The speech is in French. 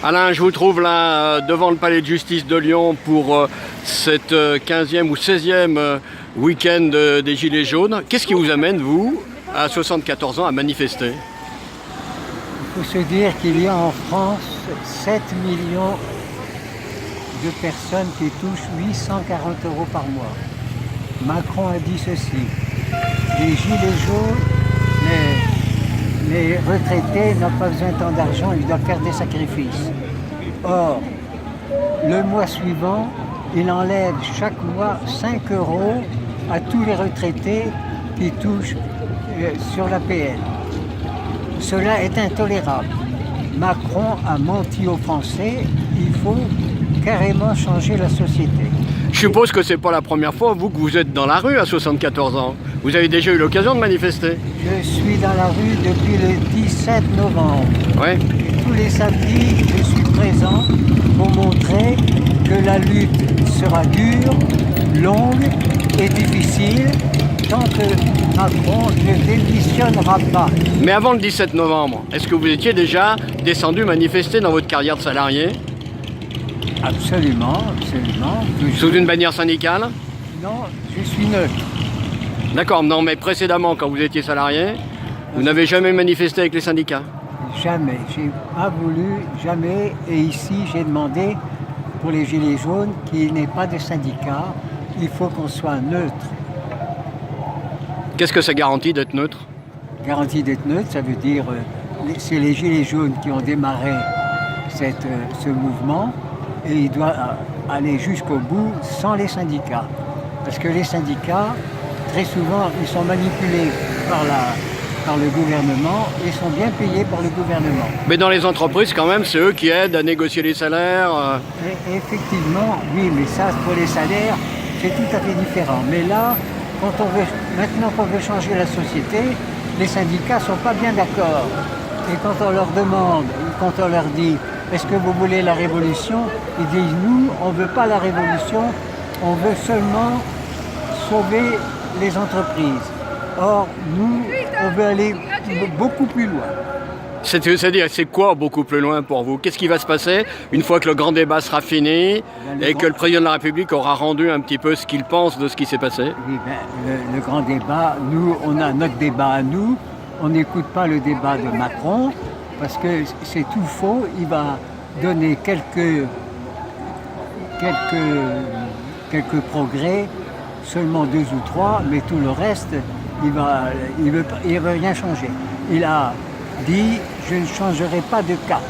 Alain, je vous trouve là devant le palais de justice de Lyon pour cette 15e ou 16e week-end des Gilets jaunes. Qu'est-ce qui vous amène, vous, à 74 ans, à manifester? Il faut se dire qu'il y a en France 7 millions de personnes qui touchent 840 € par mois. Macron a dit ceci: les Gilets jaunes, les retraités n'ont pas besoin tant d'argent, ils doivent faire des sacrifices. Or, le mois suivant, il enlève chaque mois 5 € à tous les retraités qui touchent sur l'APL. Cela est intolérable. Macron a menti aux Français, il faut carrément changer la société. Je suppose que c'est pas la première fois, vous, que vous êtes dans la rue à 74 ans. Vous avez déjà eu l'occasion de manifester? Je suis dans la rue depuis le 17 novembre. Ouais. Et tous les samedis, je suis présent pour montrer que la lutte sera dure, longue et difficile tant que Macron ne démissionnera pas. Mais avant le 17 novembre, est-ce que vous étiez déjà descendu manifester dans votre carrière de salarié? Absolument, absolument. Sous une bannière syndicale? Non, je suis neutre. D'accord, non, mais précédemment, quand vous étiez salarié, vous n'avez jamais manifesté avec les syndicats? Jamais, j'ai pas voulu, jamais. Et ici, j'ai demandé pour les Gilets jaunes qu'il n'y ait pas de syndicat. Il faut qu'on soit neutre. Qu'est-ce que ça garantit d'être neutre? Garantie d'être neutre, ça veut dire c'est les Gilets jaunes qui ont démarré ce mouvement et il doit aller jusqu'au bout sans les syndicats. Parce que les syndicats, très souvent, ils sont manipulés par le gouvernement et sont bien payés par le gouvernement. Mais dans les entreprises, quand même, c'est eux qui aident à négocier les salaires. Et effectivement, oui, mais ça, pour les salaires, c'est tout à fait différent. Mais là, maintenant qu'on veut changer la société, les syndicats ne sont pas bien d'accord. Et quand on leur demande, quand on leur dit « Est-ce que vous voulez la révolution ?», ils disent « Nous, on ne veut pas la révolution, on veut seulement sauver les entreprises. » Or, nous, on veut aller beaucoup plus loin. C'est-à-dire, c'est quoi beaucoup plus loin pour vous? Qu'est-ce qui va se passer une fois que le grand débat sera fini et que le président de la République aura rendu un petit peu ce qu'il pense de ce qui s'est passé? Oui, le grand débat, nous, on a notre débat à nous. On n'écoute pas le débat de Macron parce que c'est tout faux. Il va donner quelques progrès, seulement 2 ou 3, mais tout le reste, il veut rien changer. Il a dit « je ne changerai pas de cap ».